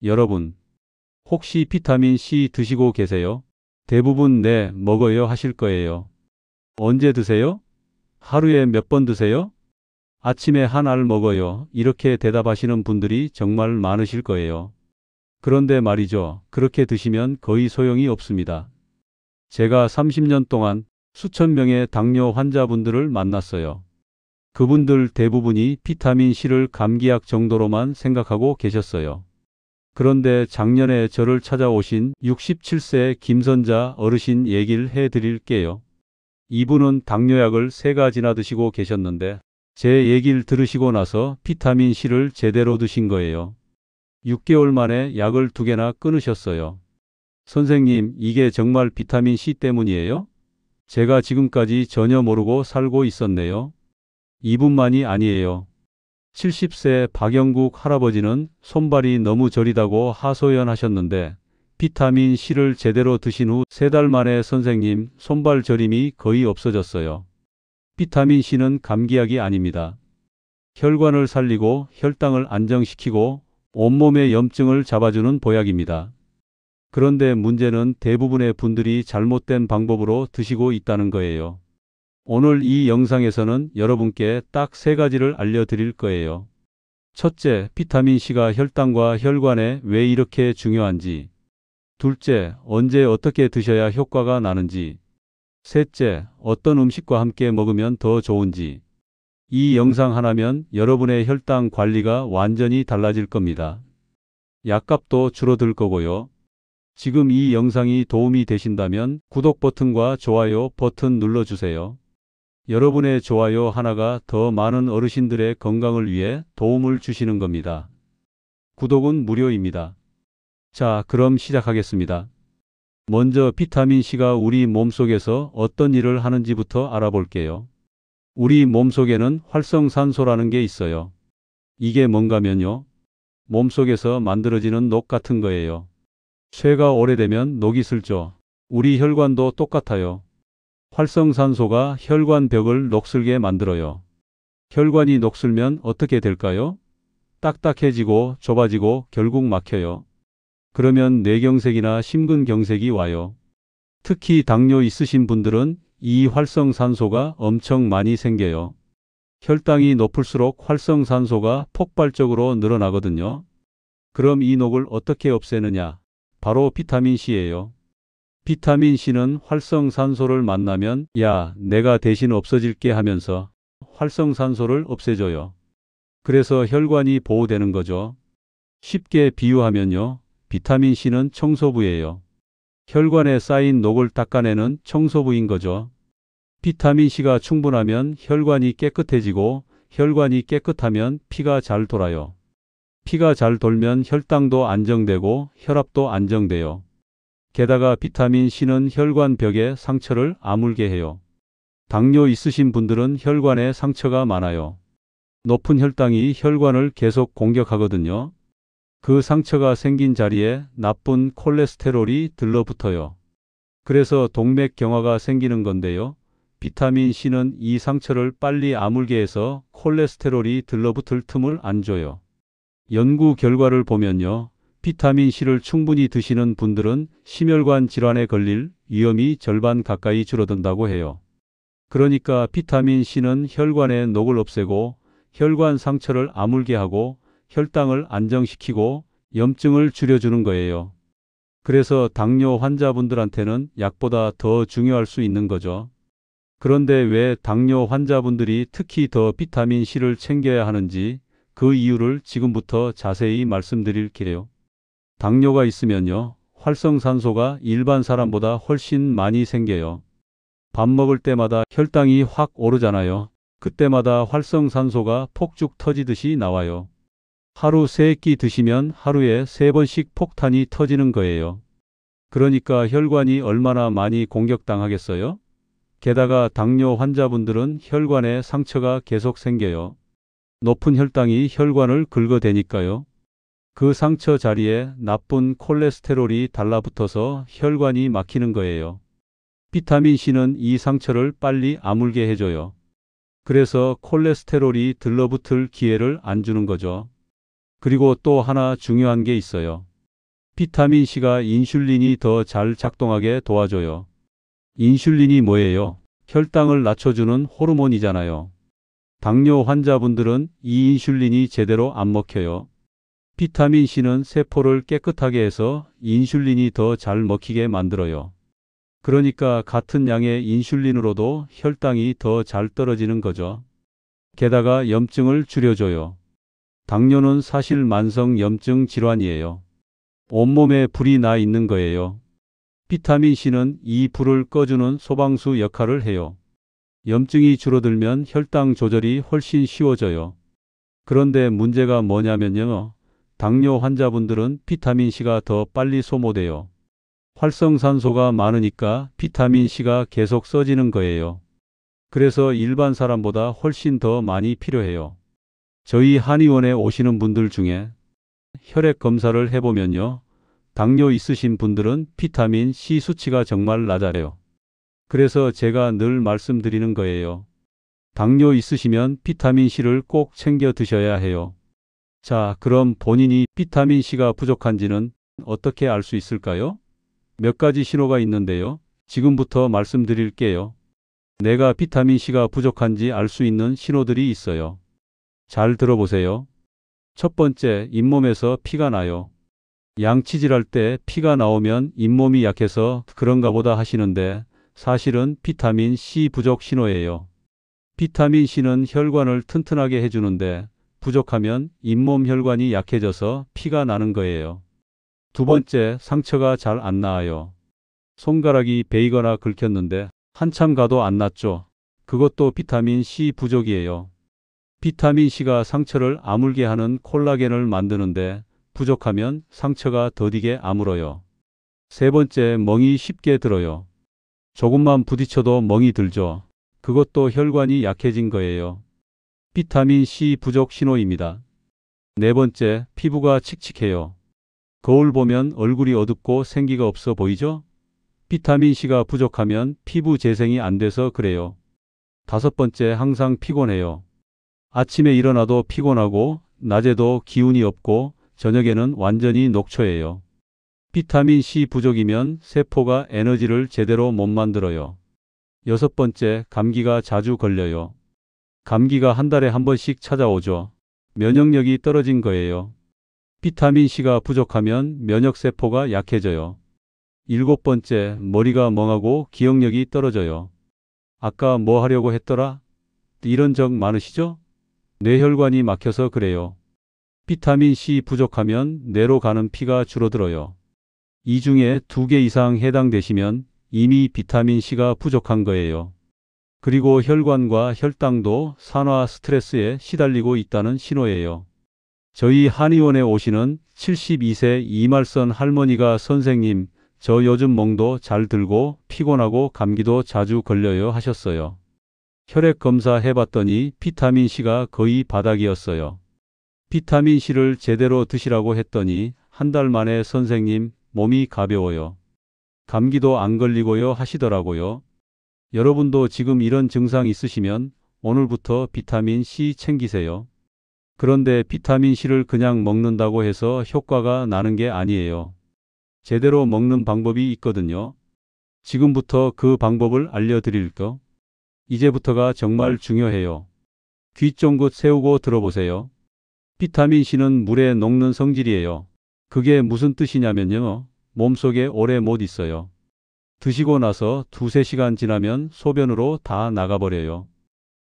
여러분, 혹시 비타민 C 드시고 계세요? 대부분 네, 먹어요 하실 거예요. 언제 드세요? 하루에 몇 번 드세요? 아침에 한 알 먹어요. 이렇게 대답하시는 분들이 정말 많으실 거예요. 그런데 말이죠. 그렇게 드시면 거의 소용이 없습니다. 제가 30년 동안 수천 명의 당뇨 환자분들을 만났어요. 그분들 대부분이 비타민C를 감기약 정도로만 생각하고 계셨어요. 그런데 작년에 저를 찾아오신 67세 김선자 어르신 얘기를 해드릴게요. 이분은 당뇨약을 3가지나 드시고 계셨는데 제 얘기를 들으시고 나서 비타민C를 제대로 드신 거예요. 6개월 만에 약을 2개나 끊으셨어요. 선생님, 이게 정말 비타민C 때문이에요? 제가 지금까지 전혀 모르고 살고 있었네요. 이분만이 아니에요. 70세 박영국 할아버지는 손발이 너무 저리다고 하소연하셨는데 비타민C를 제대로 드신 후 3달 만에 선생님, 손발 저림이 거의 없어졌어요. 비타민C는 감기약이 아닙니다. 혈관을 살리고 혈당을 안정시키고 온몸의 염증을 잡아주는 보약입니다. 그런데 문제는 대부분의 분들이 잘못된 방법으로 드시고 있다는 거예요. 오늘 이 영상에서는 여러분께 딱 3가지를 알려드릴 거예요. 첫째, 비타민C가 혈당과 혈관에 왜 이렇게 중요한지. 둘째, 언제 어떻게 드셔야 효과가 나는지. 셋째, 어떤 음식과 함께 먹으면 더 좋은지. 이 영상 하나면 여러분의 혈당 관리가 완전히 달라질 겁니다. 약값도 줄어들 거고요. 지금 이 영상이 도움이 되신다면 구독 버튼과 좋아요 버튼 눌러주세요. 여러분의 좋아요 하나가 더 많은 어르신들의 건강을 위해 도움을 주시는 겁니다. 구독은 무료입니다. 자, 그럼 시작하겠습니다. 먼저 비타민C가 우리 몸속에서 어떤 일을 하는지부터 알아볼게요. 우리 몸속에는 활성산소라는 게 있어요. 이게 뭔가면요. 몸속에서 만들어지는 녹 같은 거예요. 쇠가 오래되면 녹이 슬죠. 우리 혈관도 똑같아요. 활성산소가 혈관 벽을 녹슬게 만들어요. 혈관이 녹슬면 어떻게 될까요? 딱딱해지고 좁아지고 결국 막혀요. 그러면 뇌경색이나 심근경색이 와요. 특히 당뇨 있으신 분들은 이 활성산소가 엄청 많이 생겨요. 혈당이 높을수록 활성산소가 폭발적으로 늘어나거든요. 그럼 이 녹을 어떻게 없애느냐? 바로 비타민C예요. 비타민C는 활성산소를 만나면 야, 내가 대신 없어질게 하면서 활성산소를 없애줘요. 그래서 혈관이 보호되는 거죠. 쉽게 비유하면요. 비타민C는 청소부예요. 혈관에 쌓인 녹을 닦아내는 청소부인 거죠. 비타민C가 충분하면 혈관이 깨끗해지고 혈관이 깨끗하면 피가 잘 돌아요. 피가 잘 돌면 혈당도 안정되고 혈압도 안정돼요. 게다가 비타민C는 혈관 벽에 상처를 아물게 해요. 당뇨 있으신 분들은 혈관에 상처가 많아요. 높은 혈당이 혈관을 계속 공격하거든요. 그 상처가 생긴 자리에 나쁜 콜레스테롤이 들러붙어요. 그래서 동맥경화가 생기는 건데요. 비타민C는 이 상처를 빨리 아물게 해서 콜레스테롤이 들러붙을 틈을 안 줘요. 연구 결과를 보면요. 비타민C를 충분히 드시는 분들은 심혈관 질환에 걸릴 위험이 절반 가까이 줄어든다고 해요. 그러니까 비타민C는 혈관의 녹을 없애고 혈관 상처를 아물게 하고 혈당을 안정시키고 염증을 줄여주는 거예요. 그래서 당뇨 환자분들한테는 약보다 더 중요할 수 있는 거죠. 그런데 왜 당뇨 환자분들이 특히 더 비타민C를 챙겨야 하는지 그 이유를 지금부터 자세히 말씀드릴게요. 당뇨가 있으면요. 활성산소가 일반 사람보다 훨씬 많이 생겨요. 밥 먹을 때마다 혈당이 확 오르잖아요. 그때마다 활성산소가 폭죽 터지듯이 나와요. 하루 3끼 드시면 하루에 3번씩 폭탄이 터지는 거예요. 그러니까 혈관이 얼마나 많이 공격당하겠어요? 게다가 당뇨 환자분들은 혈관에 상처가 계속 생겨요. 높은 혈당이 혈관을 긁어대니까요. 그 상처 자리에 나쁜 콜레스테롤이 달라붙어서 혈관이 막히는 거예요. 비타민C는 이 상처를 빨리 아물게 해줘요. 그래서 콜레스테롤이 들러붙을 기회를 안 주는 거죠. 그리고 또 하나 중요한 게 있어요. 비타민C가 인슐린이 더 잘 작동하게 도와줘요. 인슐린이 뭐예요? 혈당을 낮춰주는 호르몬이잖아요. 당뇨 환자분들은 이 인슐린이 제대로 안 먹혀요. 비타민C는 세포를 깨끗하게 해서 인슐린이 더 잘 먹히게 만들어요. 그러니까 같은 양의 인슐린으로도 혈당이 더 잘 떨어지는 거죠. 게다가 염증을 줄여줘요. 당뇨는 사실 만성 염증 질환이에요. 온몸에 불이 나 있는 거예요. 비타민C는 이 불을 꺼주는 소방수 역할을 해요. 염증이 줄어들면 혈당 조절이 훨씬 쉬워져요. 그런데 문제가 뭐냐면요. 당뇨 환자분들은 비타민C가 더 빨리 소모돼요. 활성산소가 많으니까 비타민C가 계속 써지는 거예요. 그래서 일반 사람보다 훨씬 더 많이 필요해요. 저희 한의원에 오시는 분들 중에 혈액 검사를 해보면요. 당뇨 있으신 분들은 비타민C 수치가 정말 낮아요. 그래서 제가 늘 말씀드리는 거예요. 당뇨 있으시면 비타민C를 꼭 챙겨 드셔야 해요. 자, 그럼 본인이 비타민C가 부족한지는 어떻게 알 수 있을까요? 몇 가지 신호가 있는데요. 지금부터 말씀드릴게요. 내가 비타민C가 부족한지 알 수 있는 신호들이 있어요. 잘 들어보세요. 첫 번째, 잇몸에서 피가 나요. 양치질할 때 피가 나오면 잇몸이 약해서 그런가 보다 하시는데 사실은 비타민C 부족 신호예요. 비타민C는 혈관을 튼튼하게 해주는데 부족하면 잇몸 혈관이 약해져서 피가 나는 거예요. 두 번째, 상처가 잘 안 나아요. 손가락이 베이거나 긁혔는데 한참 가도 안 낫죠. 그것도 비타민C 부족이에요. 비타민C가 상처를 아물게 하는 콜라겐을 만드는데 부족하면 상처가 더디게 아물어요. 세 번째, 멍이 쉽게 들어요. 조금만 부딪혀도 멍이 들죠. 그것도 혈관이 약해진 거예요. 비타민C 부족 신호입니다. 네 번째, 피부가 칙칙해요. 거울 보면 얼굴이 어둡고 생기가 없어 보이죠? 비타민C가 부족하면 피부 재생이 안 돼서 그래요. 다섯 번째, 항상 피곤해요. 아침에 일어나도 피곤하고 낮에도 기운이 없고 저녁에는 완전히 녹초예요. 비타민C 부족이면 세포가 에너지를 제대로 못 만들어요. 여섯 번째, 감기가 자주 걸려요. 감기가 한 달에 한 번씩 찾아오죠. 면역력이 떨어진 거예요. 비타민C가 부족하면 면역세포가 약해져요. 일곱 번째, 머리가 멍하고 기억력이 떨어져요. 아까 뭐 하려고 했더라? 이런 적 많으시죠? 뇌혈관이 막혀서 그래요. 비타민C 부족하면 뇌로 가는 피가 줄어들어요. 이 중에 2개 이상 해당되시면 이미 비타민C가 부족한 거예요. 그리고 혈관과 혈당도 산화 스트레스에 시달리고 있다는 신호예요. 저희 한의원에 오시는 72세 이말선 할머니가 선생님, 저 요즘 멍도 잘 들고 피곤하고 감기도 자주 걸려요 하셨어요. 혈액 검사 해봤더니 비타민C가 거의 바닥이었어요. 비타민C를 제대로 드시라고 했더니 한 달 만에 선생님 몸이 가벼워요. 감기도 안 걸리고요 하시더라고요. 여러분도 지금 이런 증상 있으시면 오늘부터 비타민C 챙기세요. 그런데 비타민C를 그냥 먹는다고 해서 효과가 나는 게 아니에요. 제대로 먹는 방법이 있거든요. 지금부터 그 방법을 알려드릴게요. 이제부터가 정말 중요해요. 귀 쫑긋 세우고 들어보세요. 비타민C는 물에 녹는 성질이에요. 그게 무슨 뜻이냐면요. 몸속에 오래 못 있어요. 드시고 나서 2~3시간 지나면 소변으로 다 나가버려요.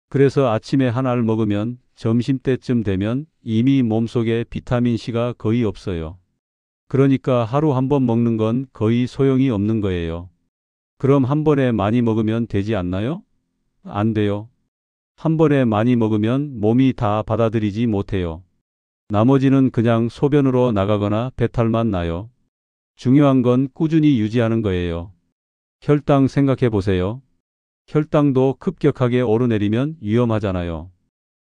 그래서 아침에 한 알 먹으면 점심때쯤 되면 이미 몸속에 비타민C가 거의 없어요. 그러니까 하루 한 번 먹는 건 거의 소용이 없는 거예요. 그럼 한 번에 많이 먹으면 되지 않나요? 안 돼요. 한 번에 많이 먹으면 몸이 다 받아들이지 못해요. 나머지는 그냥 소변으로 나가거나 배탈만 나요. 중요한 건 꾸준히 유지하는 거예요. 혈당 생각해 보세요. 혈당도 급격하게 오르내리면 위험하잖아요.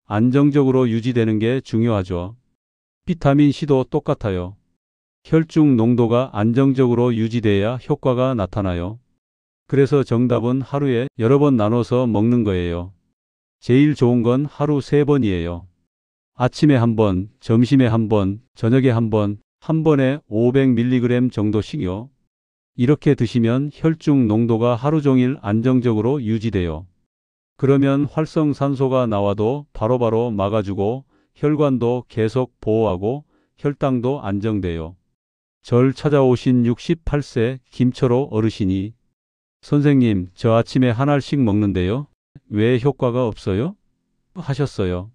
안정적으로 유지되는 게 중요하죠. 비타민C도 똑같아요. 혈중 농도가 안정적으로 유지돼야 효과가 나타나요. 그래서 정답은 하루에 여러 번 나눠서 먹는 거예요. 제일 좋은 건 하루 3번이에요. 아침에 한 번, 점심에 한 번, 저녁에 한 번, 한 번에 500mg 정도씩요. 이렇게 드시면 혈중 농도가 하루 종일 안정적으로 유지돼요. 그러면 활성산소가 나와도 바로바로 막아주고 혈관도 계속 보호하고 혈당도 안정돼요. 절 찾아오신 68세 김철호 어르신이 선생님, 저 아침에 한 알씩 먹는데요. 왜 효과가 없어요? 하셨어요.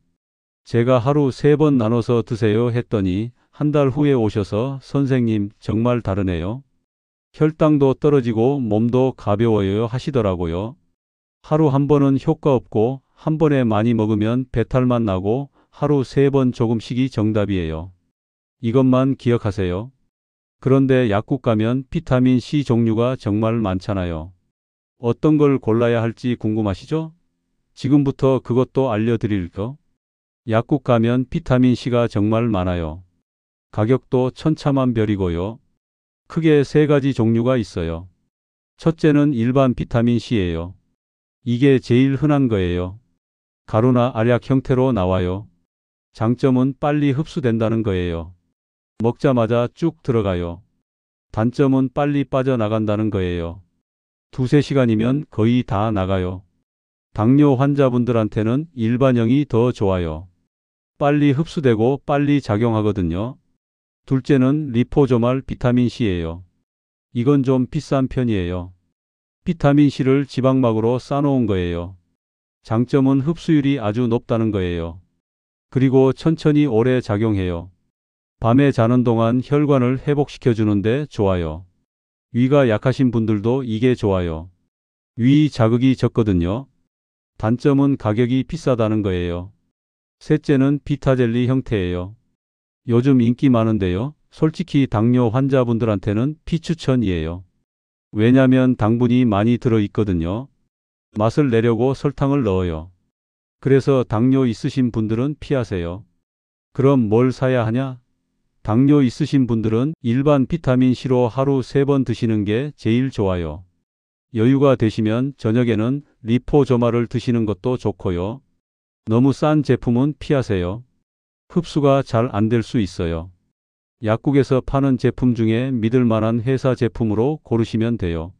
제가 하루 3번 나눠서 드세요 했더니 한 달 후에 오셔서 선생님 정말 다르네요. 혈당도 떨어지고 몸도 가벼워요 하시더라고요. 하루 한 번은 효과 없고 한 번에 많이 먹으면 배탈만 나고 하루 3번 조금씩이 정답이에요. 이것만 기억하세요. 그런데 약국 가면 비타민 C 종류가 정말 많잖아요. 어떤 걸 골라야 할지 궁금하시죠? 지금부터 그것도 알려드릴게요. 약국 가면 비타민 C가 정말 많아요. 가격도 천차만별이고요. 크게 3가지 종류가 있어요. 첫째는 일반 비타민 C예요. 이게 제일 흔한 거예요. 가루나 알약 형태로 나와요. 장점은 빨리 흡수된다는 거예요. 먹자마자 쭉 들어가요. 단점은 빨리 빠져나간다는 거예요. 2~3시간이면 거의 다 나가요. 당뇨 환자분들한테는 일반형이 더 좋아요. 빨리 흡수되고 빨리 작용하거든요. 둘째는 리포조말 비타민C예요. 이건 좀 비싼 편이에요. 비타민C를 지방막으로 싸놓은 거예요. 장점은 흡수율이 아주 높다는 거예요. 그리고 천천히 오래 작용해요. 밤에 자는 동안 혈관을 회복시켜주는데 좋아요. 위가 약하신 분들도 이게 좋아요. 위 자극이 적거든요. 단점은 가격이 비싸다는 거예요. 셋째는 비타젤리 형태예요. 요즘 인기 많은데요. 솔직히 당뇨 환자분들한테는 비추천이에요. 왜냐면 당분이 많이 들어있거든요. 맛을 내려고 설탕을 넣어요. 그래서 당뇨 있으신 분들은 피하세요. 그럼 뭘 사야 하냐? 당뇨 있으신 분들은 일반 비타민C로 하루 3번 드시는 게 제일 좋아요. 여유가 되시면 저녁에는 리포조마를 드시는 것도 좋고요. 너무 싼 제품은 피하세요. 흡수가 잘 안 될 수 있어요. 약국에서 파는 제품 중에 믿을 만한 회사 제품으로 고르시면 돼요.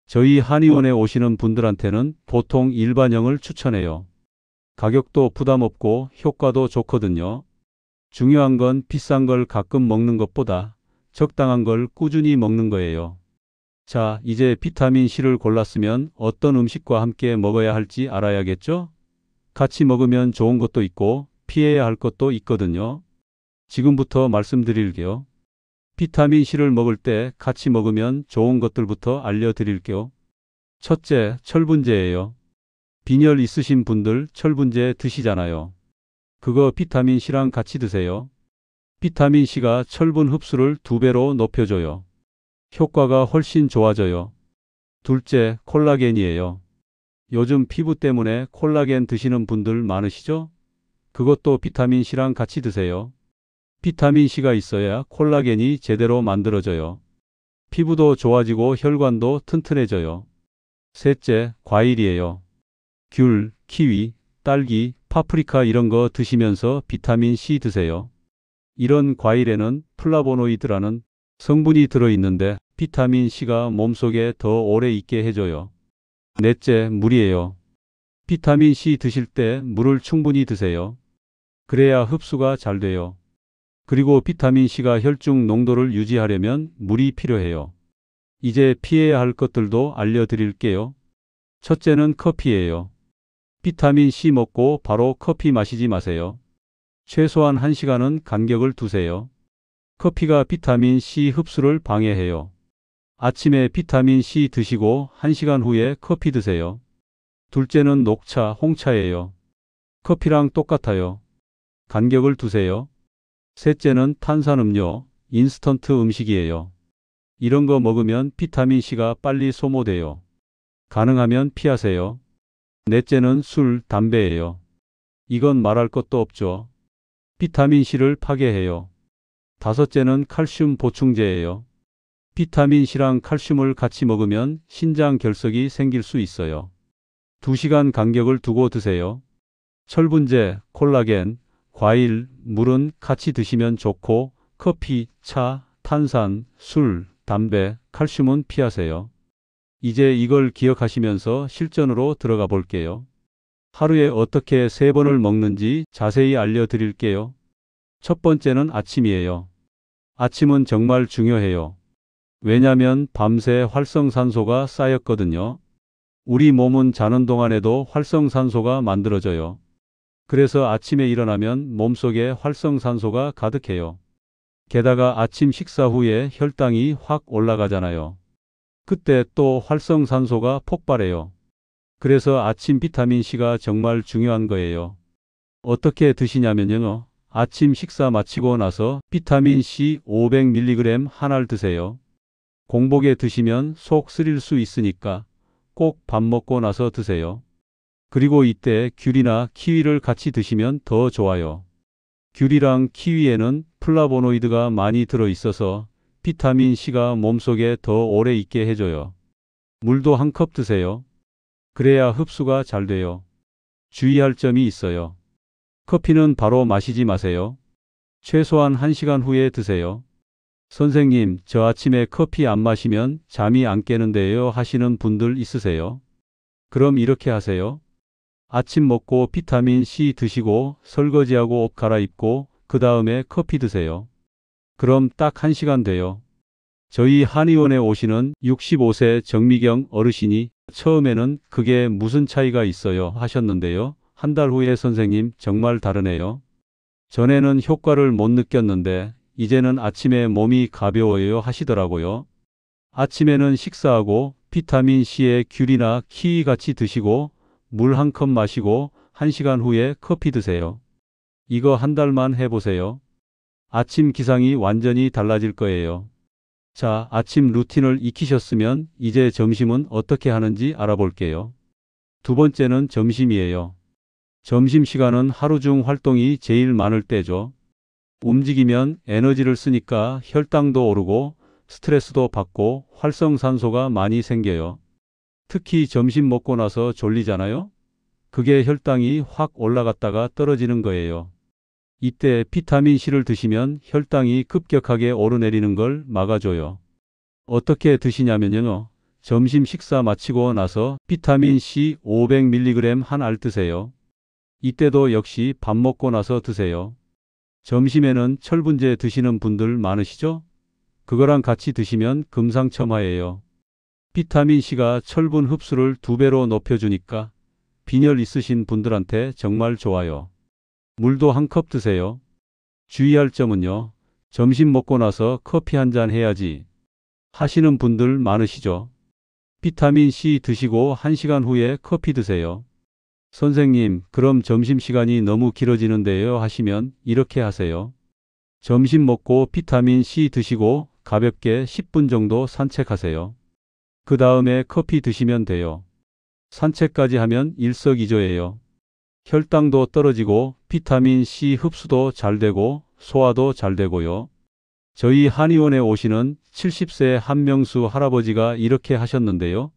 저희 한의원에 오시는 분들한테는 보통 일반형을 추천해요. 가격도 부담 없고 효과도 좋거든요. 중요한 건 비싼 걸 가끔 먹는 것보다 적당한 걸 꾸준히 먹는 거예요. 자, 이제 비타민C를 골랐으면 어떤 음식과 함께 먹어야 할지 알아야겠죠? 같이 먹으면 좋은 것도 있고 피해야 할 것도 있거든요. 지금부터 말씀드릴게요. 비타민C를 먹을 때 같이 먹으면 좋은 것들부터 알려드릴게요. 첫째, 철분제예요. 빈혈 있으신 분들 철분제 드시잖아요. 그거 비타민C랑 같이 드세요. 비타민C가 철분 흡수를 2배로 높여줘요. 효과가 훨씬 좋아져요. 둘째, 콜라겐이에요. 요즘 피부 때문에 콜라겐 드시는 분들 많으시죠? 그것도 비타민C랑 같이 드세요. 비타민C가 있어야 콜라겐이 제대로 만들어져요. 피부도 좋아지고 혈관도 튼튼해져요. 셋째, 과일이에요. 귤, 키위, 딸기, 파프리카 이런 거 드시면서 비타민C 드세요. 이런 과일에는 플라보노이드라는 성분이 들어있는데 비타민C가 몸속에 더 오래 있게 해줘요. 넷째, 물이에요. 비타민C 드실 때 물을 충분히 드세요. 그래야 흡수가 잘 돼요. 그리고 비타민C가 혈중 농도를 유지하려면 물이 필요해요. 이제 피해야 할 것들도 알려드릴게요. 첫째는 커피예요. 비타민C 먹고 바로 커피 마시지 마세요. 최소한 1시간은 간격을 두세요. 커피가 비타민C 흡수를 방해해요. 아침에 비타민C 드시고 1시간 후에 커피 드세요. 둘째는 녹차, 홍차예요. 커피랑 똑같아요. 간격을 두세요. 셋째는 탄산음료, 인스턴트 음식이에요. 이런 거 먹으면 비타민C가 빨리 소모돼요. 가능하면 피하세요. 넷째는 술, 담배예요. 이건 말할 것도 없죠. 비타민C를 파괴해요. 다섯째는 칼슘 보충제예요. 비타민C랑 칼슘을 같이 먹으면 신장 결석이 생길 수 있어요. 2시간 간격을 두고 드세요. 철분제, 콜라겐, 과일, 물은 같이 드시면 좋고 커피, 차, 탄산, 술, 담배, 칼슘은 피하세요. 이제 이걸 기억하시면서 실전으로 들어가 볼게요. 하루에 어떻게 3번을 먹는지 자세히 알려드릴게요. 첫 번째는 아침이에요. 아침은 정말 중요해요. 왜냐면 밤새 활성산소가 쌓였거든요. 우리 몸은 자는 동안에도 활성산소가 만들어져요. 그래서 아침에 일어나면 몸속에 활성산소가 가득해요. 게다가 아침 식사 후에 혈당이 확 올라가잖아요. 그때 또 활성산소가 폭발해요. 그래서 아침 비타민C가 정말 중요한 거예요. 어떻게 드시냐면요. 아침 식사 마치고 나서 비타민C 500mg 한 알 드세요. 공복에 드시면 속 쓰릴 수 있으니까 꼭 밥 먹고 나서 드세요. 그리고 이때 귤이나 키위를 같이 드시면 더 좋아요. 귤이랑 키위에는 플라보노이드가 많이 들어있어서 비타민C가 몸속에 더 오래 있게 해줘요. 물도 한 컵 드세요. 그래야 흡수가 잘 돼요. 주의할 점이 있어요. 커피는 바로 마시지 마세요. 최소한 1시간 후에 드세요. 선생님, 저 아침에 커피 안 마시면 잠이 안 깨는데요 하시는 분들 있으세요? 그럼 이렇게 하세요. 아침 먹고 비타민C 드시고 설거지하고 옷 갈아입고 그 다음에 커피 드세요. 그럼 딱 1시간 돼요. 저희 한의원에 오시는 65세 정미경 어르신이 처음에는 그게 무슨 차이가 있어요 하셨는데요. 한 달 후에 선생님 정말 다르네요. 전에는 효과를 못 느꼈는데 이제는 아침에 몸이 가벼워요 하시더라고요. 아침에는 식사하고 비타민C에 귤이나 키위 같이 드시고 물 한 컵 마시고 1시간 후에 커피 드세요. 이거 한 달만 해보세요. 아침 기상이 완전히 달라질 거예요. 자, 아침 루틴을 익히셨으면 이제 점심은 어떻게 하는지 알아볼게요. 두 번째는 점심이에요. 점심시간은 하루 중 활동이 제일 많을 때죠. 움직이면 에너지를 쓰니까 혈당도 오르고 스트레스도 받고 활성산소가 많이 생겨요. 특히 점심 먹고 나서 졸리잖아요? 그게 혈당이 확 올라갔다가 떨어지는 거예요. 이때 비타민C를 드시면 혈당이 급격하게 오르내리는 걸 막아줘요. 어떻게 드시냐면요. 점심 식사 마치고 나서 비타민C 500mg 한 알 드세요. 이때도 역시 밥 먹고 나서 드세요. 점심에는 철분제 드시는 분들 많으시죠? 그거랑 같이 드시면 금상첨화예요. 비타민C가 철분 흡수를 2배로 높여주니까 빈혈 있으신 분들한테 정말 좋아요. 물도 한 컵 드세요. 주의할 점은요. 점심 먹고 나서 커피 한 잔 해야지 하시는 분들 많으시죠? 비타민C 드시고 1시간 후에 커피 드세요. 선생님, 그럼 점심시간이 너무 길어지는데요 하시면 이렇게 하세요. 점심 먹고 비타민C 드시고 가볍게 10분 정도 산책하세요. 그 다음에 커피 드시면 돼요. 산책까지 하면 일석이조예요. 혈당도 떨어지고 비타민C 흡수도 잘 되고 소화도 잘 되고요. 저희 한의원에 오시는 70세 한명수 할아버지가 이렇게 하셨는데요.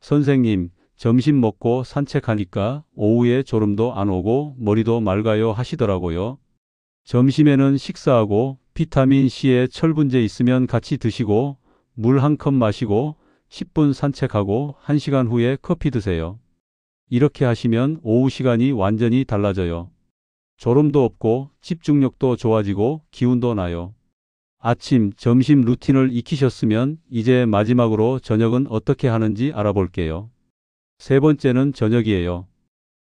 선생님, 점심 먹고 산책하니까 오후에 졸음도 안 오고 머리도 맑아요 하시더라고요. 점심에는 식사하고 비타민C에 철분제 있으면 같이 드시고 물 한 컵 마시고 10분 산책하고 1시간 후에 커피 드세요. 이렇게 하시면 오후 시간이 완전히 달라져요. 졸음도 없고 집중력도 좋아지고 기운도 나요. 아침, 점심 루틴을 익히셨으면 이제 마지막으로 저녁은 어떻게 하는지 알아볼게요. 세 번째는 저녁이에요.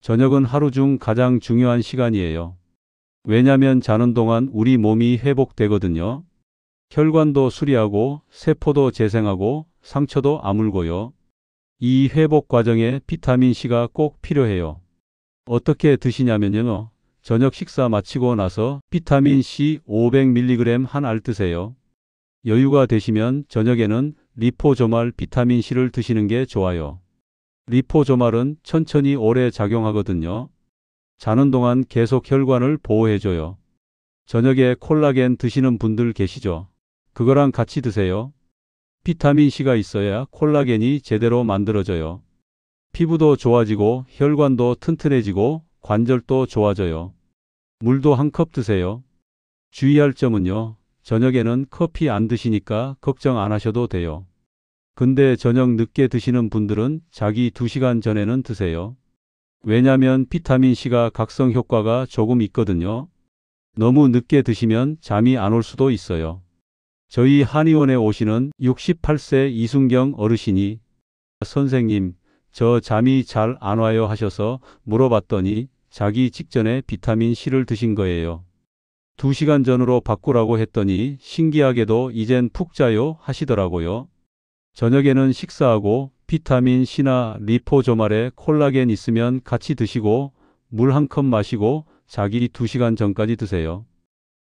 저녁은 하루 중 가장 중요한 시간이에요. 왜냐면 자는 동안 우리 몸이 회복되거든요. 혈관도 수리하고 세포도 재생하고 상처도 아물고요. 이 회복 과정에 비타민C가 꼭 필요해요. 어떻게 드시냐면요. 저녁 식사 마치고 나서 비타민C 500mg 한 알 드세요. 여유가 되시면 저녁에는 리포조말 비타민C를 드시는 게 좋아요. 리포조말은 천천히 오래 작용하거든요. 자는 동안 계속 혈관을 보호해줘요. 저녁에 콜라겐 드시는 분들 계시죠? 그거랑 같이 드세요. 비타민C가 있어야 콜라겐이 제대로 만들어져요. 피부도 좋아지고 혈관도 튼튼해지고 관절도 좋아져요. 물도 한 컵 드세요. 주의할 점은요. 저녁에는 커피 안 드시니까 걱정 안 하셔도 돼요. 근데 저녁 늦게 드시는 분들은 자기 2시간 전에는 드세요. 왜냐면 비타민C가 각성 효과가 조금 있거든요. 너무 늦게 드시면 잠이 안 올 수도 있어요. 저희 한의원에 오시는 68세 이순경 어르신이 선생님, 저 잠이 잘 안 와요 하셔서 물어봤더니 자기 직전에 비타민C를 드신 거예요. 2시간 전으로 바꾸라고 했더니 신기하게도 이젠 푹 자요 하시더라고요. 저녁에는 식사하고 비타민C나 리포조말에 콜라겐 있으면 같이 드시고 물 한 컵 마시고 자기 2시간 전까지 드세요.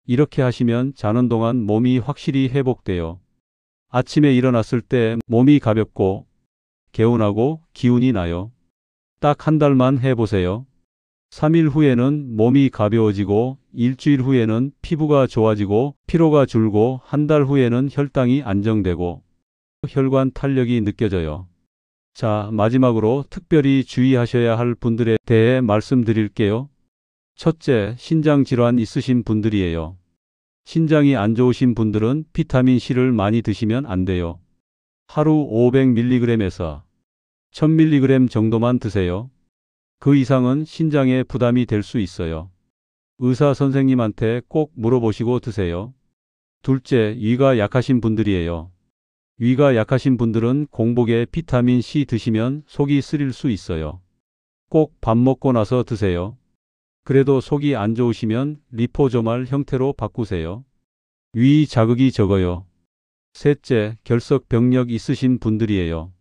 이렇게 하시면 자는 동안 몸이 확실히 회복돼요. 아침에 일어났을 때 몸이 가볍고 개운하고 기운이 나요. 딱 한 달만 해보세요. 3일 후에는 몸이 가벼워지고 일주일 후에는 피부가 좋아지고 피로가 줄고 한 달 후에는 혈당이 안정되고 혈관 탄력이 느껴져요. 자, 마지막으로 특별히 주의하셔야 할 분들에 대해 말씀드릴게요. 첫째, 신장 질환 있으신 분들이에요. 신장이 안 좋으신 분들은 비타민C를 많이 드시면 안 돼요. 하루 500mg에서 1000mg 정도만 드세요. 그 이상은 신장에 부담이 될 수 있어요. 의사 선생님한테 꼭 물어보시고 드세요. 둘째, 위가 약하신 분들이에요. 위가 약하신 분들은 공복에 비타민C 드시면 속이 쓰릴 수 있어요. 꼭 밥 먹고 나서 드세요. 그래도 속이 안 좋으시면 리포조말 형태로 바꾸세요. 위 자극이 적어요. 셋째, 결석 병력 있으신 분들이에요.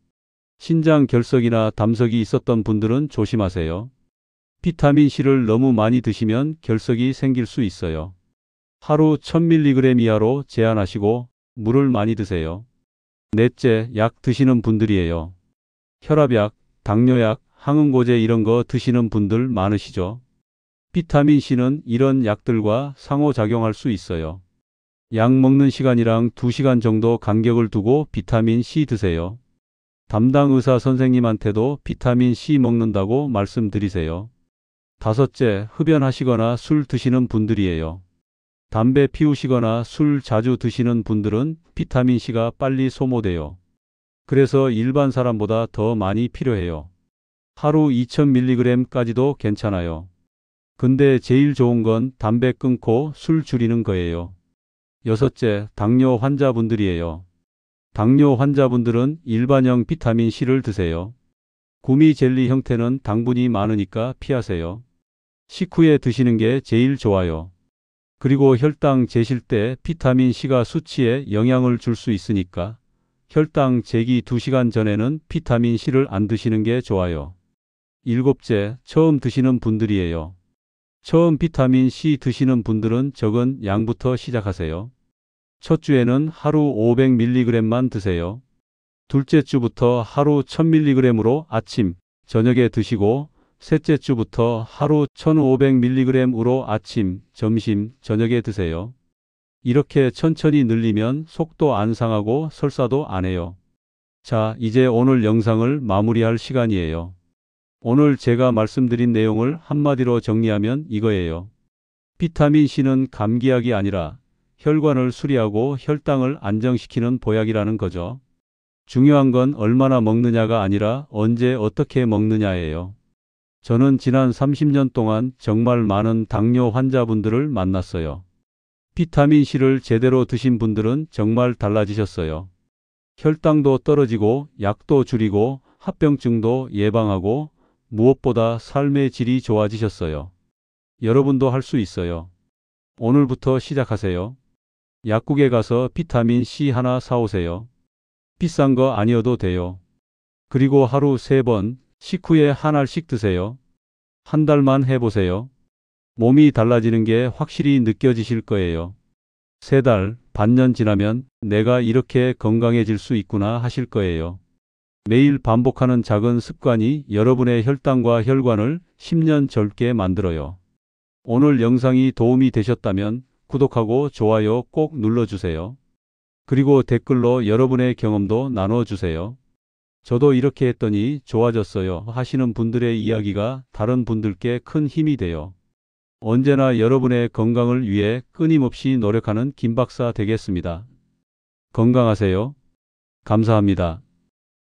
신장 결석이나 담석이 있었던 분들은 조심하세요. 비타민C를 너무 많이 드시면 결석이 생길 수 있어요. 하루 1000mg 이하로 제한하시고 물을 많이 드세요. 넷째, 약 드시는 분들이에요. 혈압약, 당뇨약, 항응고제 이런 거 드시는 분들 많으시죠? 비타민C는 이런 약들과 상호작용할 수 있어요. 약 먹는 시간이랑 2시간 정도 간격을 두고 비타민C 드세요. 담당 의사 선생님한테도 비타민C 먹는다고 말씀드리세요. 다섯째, 흡연하시거나 술 드시는 분들이에요. 담배 피우시거나 술 자주 드시는 분들은 비타민C가 빨리 소모돼요. 그래서 일반 사람보다 더 많이 필요해요. 하루 2000mg까지도 괜찮아요. 근데 제일 좋은 건 담배 끊고 술 줄이는 거예요. 여섯째, 당뇨 환자분들이에요. 당뇨 환자분들은 일반형 비타민C를 드세요. 구미 젤리 형태는 당분이 많으니까 피하세요. 식후에 드시는 게 제일 좋아요. 그리고 혈당 재실 때 비타민C가 수치에 영향을 줄 수 있으니까 혈당 재기 2시간 전에는 비타민C를 안 드시는 게 좋아요. 일곱째, 처음 드시는 분들이에요. 처음 비타민C 드시는 분들은 적은 양부터 시작하세요. 첫 주에는 하루 500mg만 드세요. 둘째 주부터 하루 1000mg으로 아침, 저녁에 드시고 셋째 주부터 하루 1500mg으로 아침, 점심, 저녁에 드세요. 이렇게 천천히 늘리면 속도 안 상하고 설사도 안 해요. 자, 이제 오늘 영상을 마무리할 시간이에요. 오늘 제가 말씀드린 내용을 한마디로 정리하면 이거예요. 비타민C는 감기약이 아니라 혈관을 수리하고 혈당을 안정시키는 보약이라는 거죠. 중요한 건 얼마나 먹느냐가 아니라 언제 어떻게 먹느냐예요. 저는 지난 30년 동안 정말 많은 당뇨 환자분들을 만났어요. 비타민C를 제대로 드신 분들은 정말 달라지셨어요. 혈당도 떨어지고 약도 줄이고 합병증도 예방하고 무엇보다 삶의 질이 좋아지셨어요. 여러분도 할 수 있어요. 오늘부터 시작하세요. 약국에 가서 비타민C 하나 사오세요. 비싼 거 아니어도 돼요. 그리고 하루 3번, 식후에 한 알씩 드세요. 한 달만 해보세요. 몸이 달라지는 게 확실히 느껴지실 거예요. 3달, 반년 지나면 내가 이렇게 건강해질 수 있구나 하실 거예요. 매일 반복하는 작은 습관이 여러분의 혈당과 혈관을 10년 젊게 만들어요. 오늘 영상이 도움이 되셨다면 구독하고 좋아요 꼭 눌러주세요. 그리고 댓글로 여러분의 경험도 나눠주세요. 저도 이렇게 했더니 좋아졌어요 하시는 분들의 이야기가 다른 분들께 큰 힘이 돼요. 언제나 여러분의 건강을 위해 끊임없이 노력하는 김 박사 되겠습니다. 건강하세요. 감사합니다.